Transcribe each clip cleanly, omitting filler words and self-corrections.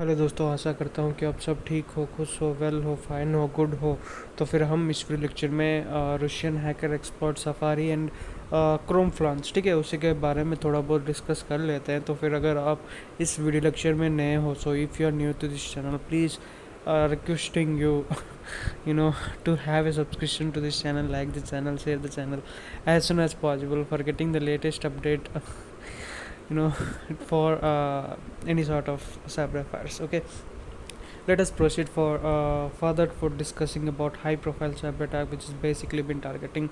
Hello दोस्तों, आशा करता हूँ कि आप सब ठीक हो, खुश हो, वेल हो, फाइन हो, गुड हो। तो फिर हम इस वीडियो लेक्चर में Russian hacker expert Safari and Chrome flaws, ठीक है, उसी के बारे में थोड़ा बहुत डिस्कस कर लेते हैं। तो फिर अगर आप इस वीडियो लेक्चर में नए हो, so if you are new to this channel, please requesting you you know to have a subscription to this channel, like the channel, share the channel as soon as possible for getting the latest update you know for any sort of cyber affairs. Okay, let us proceed for further for discussing about high profile cyber attack which is basically been targeting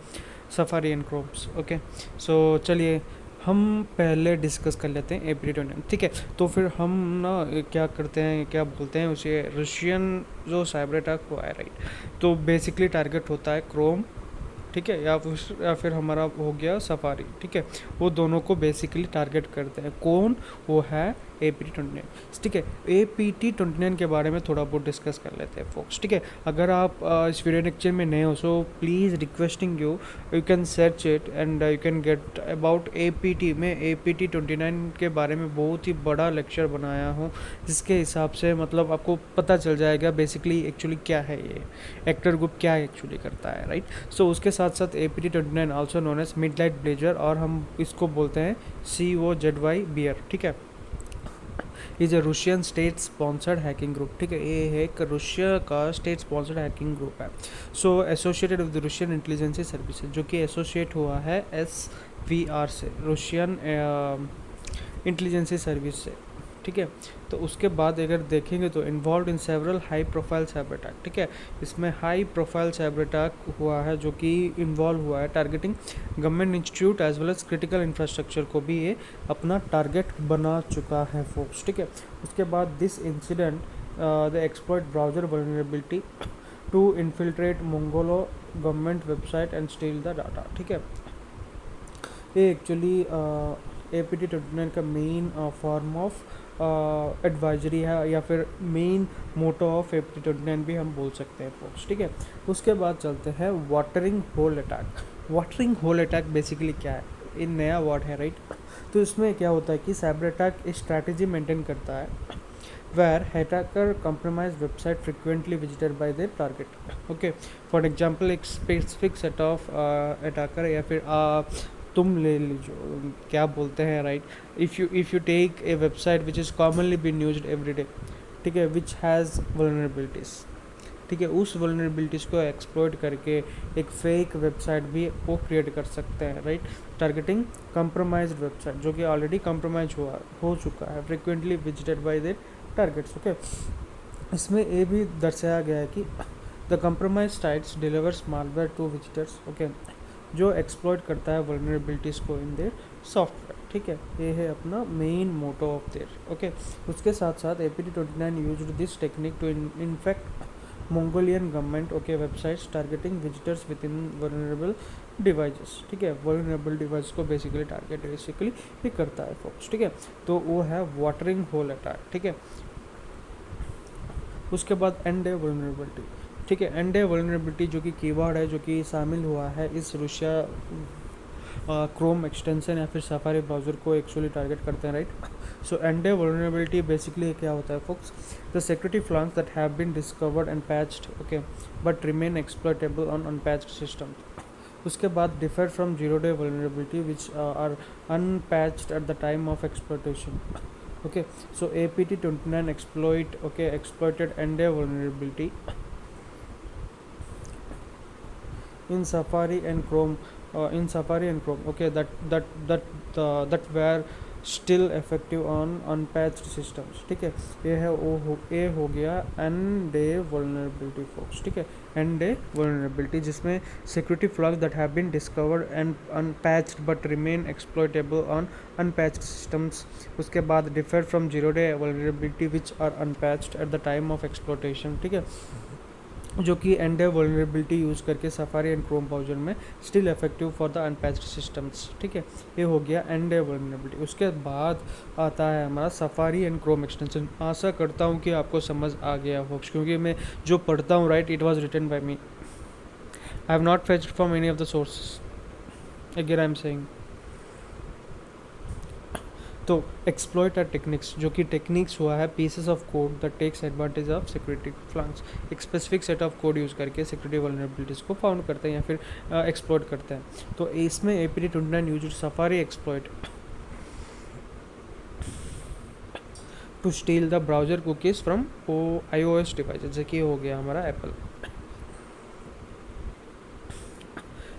Safari and Chromes. Okay, so चलिए हम पहले discuss कर लेते हैं APD 29, ठीक है। तो फिर हम ना क्या करते हैं, क्या बोलते हैं उसे, रशियन जो साइबर अटैक हुआ है, राइट। तो बेसिकली टारगेट होता है क्रोम, ठीक है, या फिर हमारा हो गया सफारी, ठीक है। वो दोनों को बेसिकली टारगेट करते हैं। कौन? वो है APT 29, ठीक है। APT 29 के बारे में थोड़ा बहुत डिस्कस कर लेते हैं फोक्स, ठीक है। अगर आप इस वीडियो लेक्चर में नए हो, so please requesting you, you can search it and you can get about APT। मैं APT 29 के बारे में बहुत ही बड़ा लेक्चर बनाया हूँ, जिसके हिसाब से मतलब आपको पता चल जाएगा बेसिकली एक्चुअली क्या है ये एक्टर ग्रुप, क्या एक्चुअली करता है, राइट। सो उसके साथ साथ APT 29 also known as Midnight Blizzard, और हम इसको बोलते हैं COZY बियर, ठीक है। Is a Russian state sponsored hacking group, ठीक है। ये है एक रूसिया का स्टेट स्पॉन्सर्ड हैकिंग ग्रुप है। सो एसोसिएटेड विद रूशियन इंटेलिजेंसी सर्विसेज, जो कि एसोसिएट हुआ है SVR से, रूशियन इंटेलिजेंसी सर्विस से, ठीक है। तो उसके बाद अगर देखेंगे तो involve in several high profile cyber attack, ठीक है। इसमें हाई प्रोफाइल साइबर अटैक हुआ है जो कि इन्वॉल्व हुआ है targeting government institute as well as critical infrastructure को भी ये अपना टारगेट बना चुका है फोर्स, ठीक है। उसके बाद this incident the exploit browser vulnerability to infiltrate Mongolian government website and steal the data, ठीक है। ये एक्चुअली APT 29 का मेन फॉर्म ऑफ एडवाइजरी है, या फिर मेन मोटो ऑफ APT 29 भी हम बोल सकते हैं फोर्स, ठीक है। उसके बाद चलते हैं watering hole attack. Watering hole attack basically क्या है, ये नया वर्ड है, राइट। तो इसमें क्या होता है कि साइबर अटैक एक स्ट्रैटेजी मेंटेन करता है where hacker compromise website frequently visited by their target. Okay, for example एक specific set of attacker, या फिर तुम ले लीजिए क्या बोलते हैं, right. If you take a website which is commonly been used every day, ठीक है, विच हैज़ वल्नरेबिलिटीज़, ठीक है, उस वल्नरेबिलिटीज़ को एक्सप्लॉइट करके एक फेक वेबसाइट भी वो क्रिएट कर सकते हैं, राइट। टारगेटिंग कंप्रोमाइज्ड वेबसाइट, जो कि ऑलरेडी कंप्रोमाइज हो चुका है, frequently visited by their targets. Okay, इसमें ये भी दर्शाया गया है कि the compromise sites delivers malware to visitors, okay, जो एक्सप्लॉइट करता है वल्नरेबिलिटीज़ को इन देयर सॉफ्टवेयर, ठीक है। ये है अपना main motto of there, okay. उसके साथ साथ APT 29 used this technique to infect Mongolian government, okay, websites targeting visitors with in vulnerable devices, ठीक है। वल्नरेबल डिवाइस को बेसिकली टारगेट बेसिकली ये करता है फोक्स, ठीक है। तो वो है वाटरिंग होल अटैक, ठीक है। उसके बाद एंड डे वल्नरेबिलिटी, ठीक है। एंड डे वल्नरेबिलिटी जो कि कीवर्ड है, जो कि शामिल हुआ है इस रूसिया क्रोम एक्सटेंशन या फिर सफारी ब्राउज़र को एक्चुअली टारगेट करते हैं, right. So n day vulnerability basically क्या होता है folks, the security flaws that have been discovered and patched, okay, but remain exploitable on unpatched system. उसके बाद differ from zero day vulnerability which are unpatched at the time of exploitation, okay. So APT 29 exploited end vulnerability in Safari and Chrome, okay, that were still effective on unpatched systems, ठीक है। ये हो गया and day vulnerability folks, ठीक है। N day vulnerability जिसमें security flaws that have been discovered and unpatched but remain exploitable on unpatched systems. उसके बाद differ from zero day vulnerability which are unpatched at the time of exploitation, ठीक है, जो कि n day vulnerability use करके Safari and Chrome browser में still effective for the unpatched systems, ठीक है। ये हो गया एंड डे वल्नरेबिलिटी। उसके बाद आता है हमारा सफारी एंड क्रोम एक्सटेंशन। आशा करता हूँ कि आपको समझ आ गया होगा, क्योंकि मैं जो पढ़ता हूँ, right, it was written by me, I have not fetched from any of the sources, again I am saying. तो एक्सप्लॉइट आर टेक्निक्स, जो कि टेक्निक्स हुआ है pieces of code that takes advantage of security flaws, एक specific set of code use करके security vulnerabilities को found करते हैं या फिर एक्सप्लॉइट करते हैं। तो इसमें APT29 use Safari exploit to steal the browser cookies from iOS device, जैसे कि हो गया हमारा एप्पल।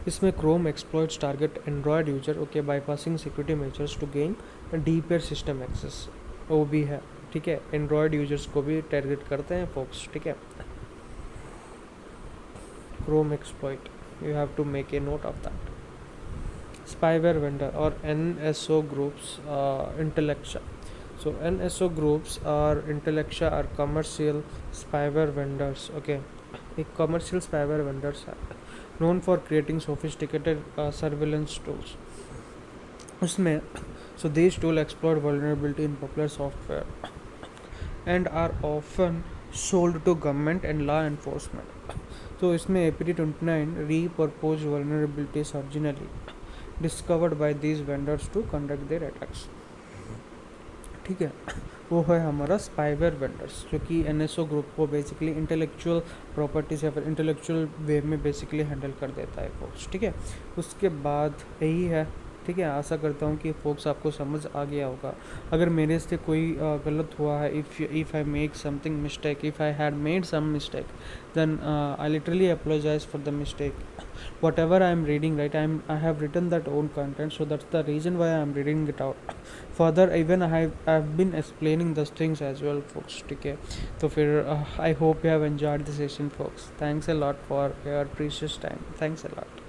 इसमें Chrome exploits target Android user okay bypassing security measures to gain deeper system access, वो भी है, ठीक है, एंड्रॉयड यूजर्स को भी टारगेट करते हैं फोक्स, ठीक है। Chrome exploit, you have to make a note of that. spyware vendor or NSO groups, Intellectia. So NSO groups or Intellectia are commercial spyware vendors, okay, एक commercial spyware vendors है known for creating sophisticated surveillance tools। उसमें so these tools exploit vulnerability in popular software and are often sold to government and law enforcement। तो इसमें APT29 repurposed vulnerabilities originally discovered by these vendors to conduct their attacks, ठीक है। वो है हमारा spyware vendors, जो कि NSO group को बेसिकली इंटेलेक्चुअल प्रॉपर्टीज या फिर इंटेलेक्चुअल वे में बेसिकली हैंडल कर देता है फोक्स, ठीक है। उसके बाद यही है, ठीक है। आशा करता हूँ कि फोक्स आपको समझ आ गया होगा। अगर मेरे से कोई गलत हुआ है, if I make something mistake, if I had made some mistake, then I literally apologize for the mistake. Whatever I am reading, right, I have written that own content, so that's the reason why I am reading it out. Further, even I've been explaining those things as well, folks. ठीक है, तो फिर I hope you have enjoyed the session, folks. Thanks a lot for your precious time. Thanks a lot.